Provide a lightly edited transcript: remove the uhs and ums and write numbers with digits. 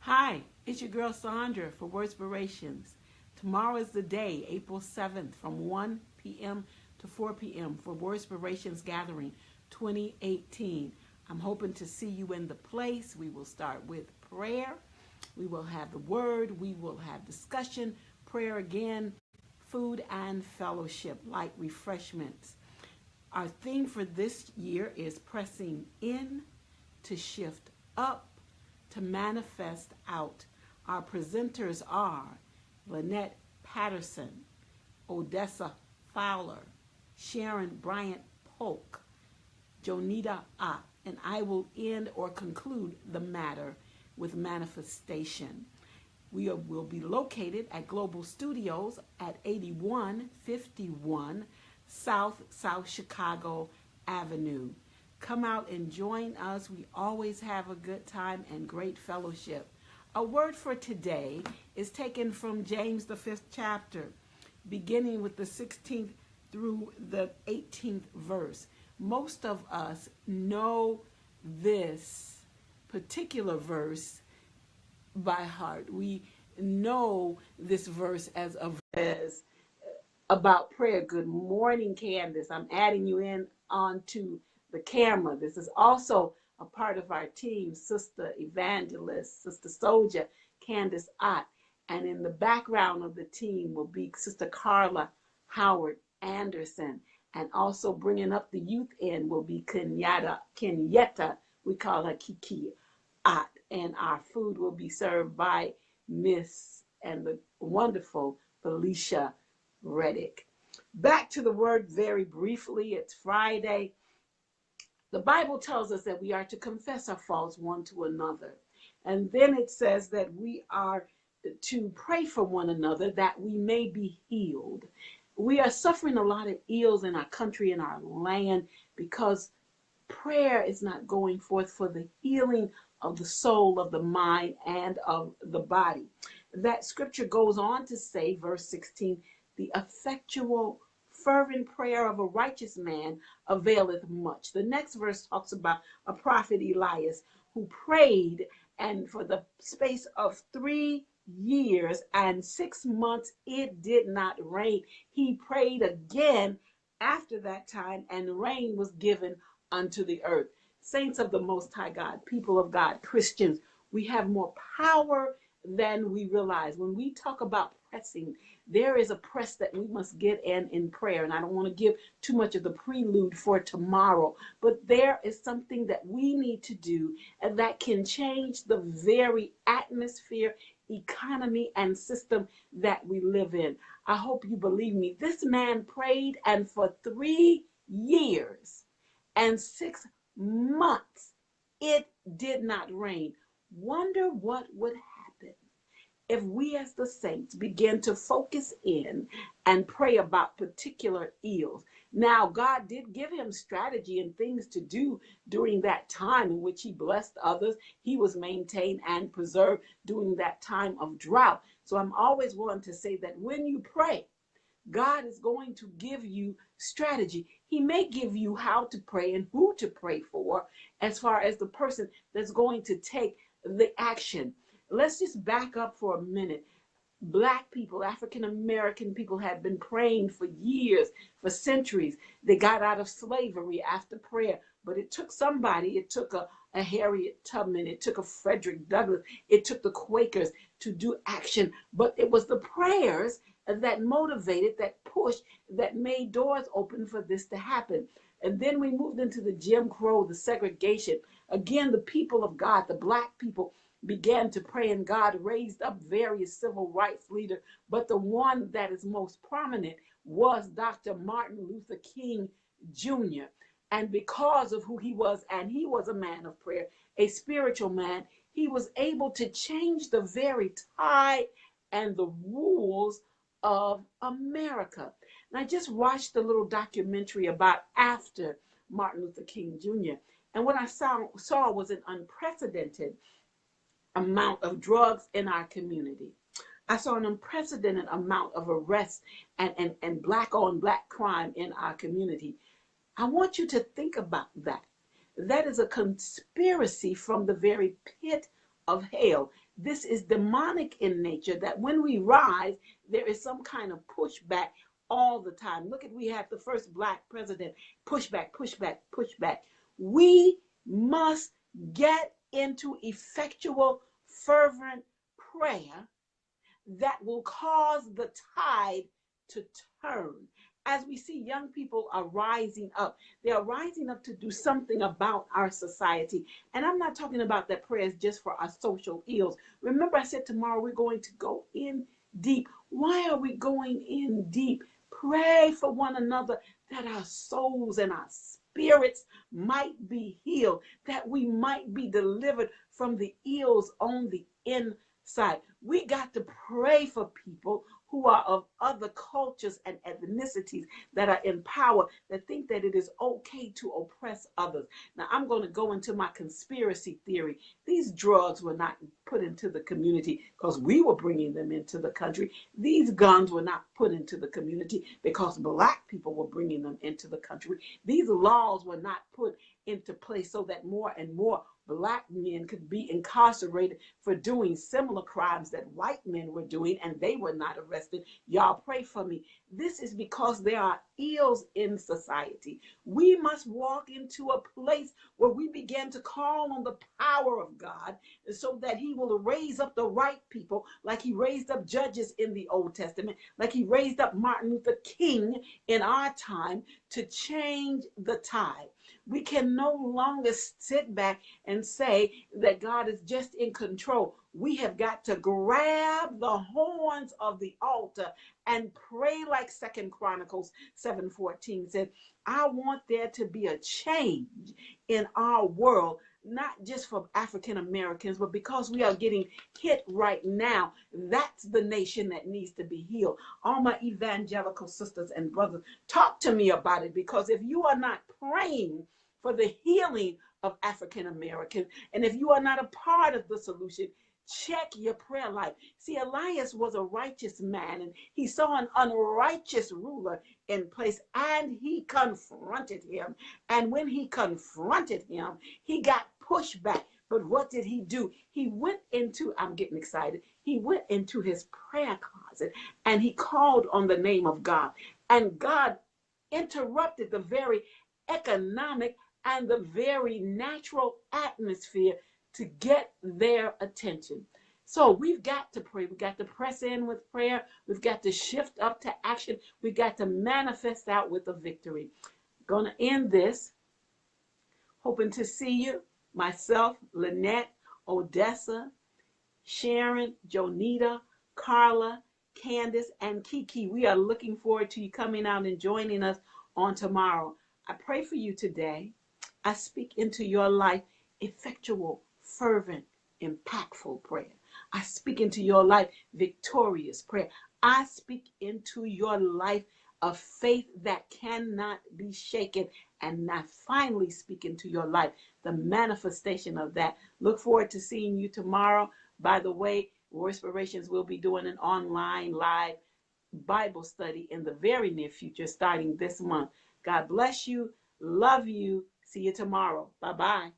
Hi, it's your girl Sandra for Worspirations. Tomorrow is the day, April 7th, from 1 p.m. to 4 p.m. for Worspirations Gathering 2018. I'm hoping to see you in the place. We will start with prayer. We will have the word. We will have discussion, prayer again, food and fellowship, light refreshments. Our theme for this year is pressing in to shift up to manifest out. Our presenters are Lynette Patterson, Odessa Fowler, Sharon Bryant Polk, Jonita Ott, and I will end or conclude the matter with manifestation. We will be located at Global Studios at 8151 South Chicago Avenue. Come out and join us. We always have a good time and great fellowship. A word for today is taken from James, the 5th chapter, beginning with the 16th through the 18th verse. Most of us know this particular verse by heart. We know this verse as a verse about prayer. Good morning, Candace. I'm adding you in onto the camera. This is also a part of our team, Sister Evangelist, Sister Soldier, Candace Ott. And in the background of the team will be Sister Carla Howard Anderson. And also bringing up the youth end will be Kenyetta. We call her Kiki Ott. And our food will be served by Miss and the wonderful Felicia Reddick. Back to the word very briefly. It's Friday. The Bible tells us that we are to confess our faults one to another. And then it says that we are to pray for one another that we may be healed. We are suffering a lot of ills in our country and our land because prayer is not going forth for the healing of the soul, of the mind, and of the body. That scripture goes on to say, verse 16, the effectual fervent prayer of a righteous man availeth much. The next verse talks about a prophet Elias who prayed, and for the space of 3 years and 6 months it did not rain. He prayed again after that time, and rain was given unto the earth. Saints of the Most High God, people of God, Christians, we have more power than we realize. When we talk about pressing, there is a press that we must get in prayer. And I don't want to give too much of the prelude for tomorrow, but there is something that we need to do and that can change the very atmosphere, economy, and system that we live in. I hope you believe me. This man prayed, and for 3 years and 6 months, it did not rain. Wonder what would happen if we as the saints begin to focus in and pray about particular ills. Now, God did give him strategy and things to do during that time in which he blessed others. He was maintained and preserved during that time of drought. So I'm always willing to say that when you pray, God is going to give you strategy. He may give you how to pray and who to pray for as far as the person that's going to take the action. Let's just back up for a minute. Black people, African American people had been praying for years, for centuries. They got out of slavery after prayer. But it took somebody, it took a Harriet Tubman, it took a Frederick Douglass, it took the Quakers to do action. But it was the prayers that motivated, that pushed, that made doors open for this to happen. And then we moved into the Jim Crow, the segregation. Again, the people of God, the Black people, began to pray, and God raised up various civil rights leaders. But the one that is most prominent was Dr. Martin Luther King Jr. And because of who he was, and he was a man of prayer, a spiritual man, he was able to change the very tide and the rules of America. And I just watched a little documentary about after Martin Luther King Jr. And what I saw was an unprecedented amount of drugs in our community. I saw an unprecedented amount of arrests and black on black crime in our community. I want you to think about that. That is a conspiracy from the very pit of hell. This is demonic in nature, that when we rise, there is some kind of pushback all the time. Look at, we have the first black president, pushback, pushback, pushback. We must get into effectual, fervent prayer that will cause the tide to turn. As we see young people are rising up, they are rising up to do something about our society. And I'm not talking about that prayer is just for our social ills. Remember, I said tomorrow we're going to go in deep. Why are we going in deep? Pray for one another that our souls and our spirits might be healed, that we might be delivered from the ills on the inside. We got to pray for people who are of other cultures and ethnicities that are in power, that think that it is okay to oppress others. Now, I'm going to go into my conspiracy theory. These drugs were not put into the community because we were bringing them into the country. These guns were not put into the community because black people were bringing them into the country. These laws were not put into place so that more and more black men could be incarcerated for doing similar crimes that white men were doing, and they were not arrested. Y'all pray for me. This is because there are ills in society. We must walk into a place where we begin to call on the power of God so that he will raise up the right people, like he raised up judges in the Old Testament, like he raised up Martin Luther King in our time, to change the tide. We can no longer sit back and say that God is just in control. We have got to grab the horns of the altar and pray like 2 Chronicles 7:14 said. I want there to be a change in our world, not just for African Americans, but because we are getting hit right now. That's the nation that needs to be healed. All my evangelical sisters and brothers, talk to me about it, because if you are not praying for the healing of African Americans, and if you are not a part of the solution, check your prayer life. See, Elias was a righteous man, and he saw an unrighteous ruler in place, and he confronted him. And when he confronted him, he got pushed back. But what did he do? He went into, I'm getting excited, he went into his prayer closet and he called on the name of God. And God interrupted the very economic and the very natural atmosphere to get their attention. So we've got to pray. We've got to press in with prayer. We've got to shift up to action. We've got to manifest out with a victory. Going to end this, hoping to see you, myself, Lynette, Odessa, Sharon, Jonita, Carla, Candace, and Kiki. We are looking forward to you coming out and joining us on tomorrow. I pray for you today. I speak into your life effectual, fervent, impactful prayer. I speak into your life victorious prayer. I speak into your life a faith that cannot be shaken. And I finally speak into your life the manifestation of that. Look forward to seeing you tomorrow. By the way, Warspirations will be doing an online live Bible study in the very near future, starting this month. God bless you. Love you. See you tomorrow. Bye-bye.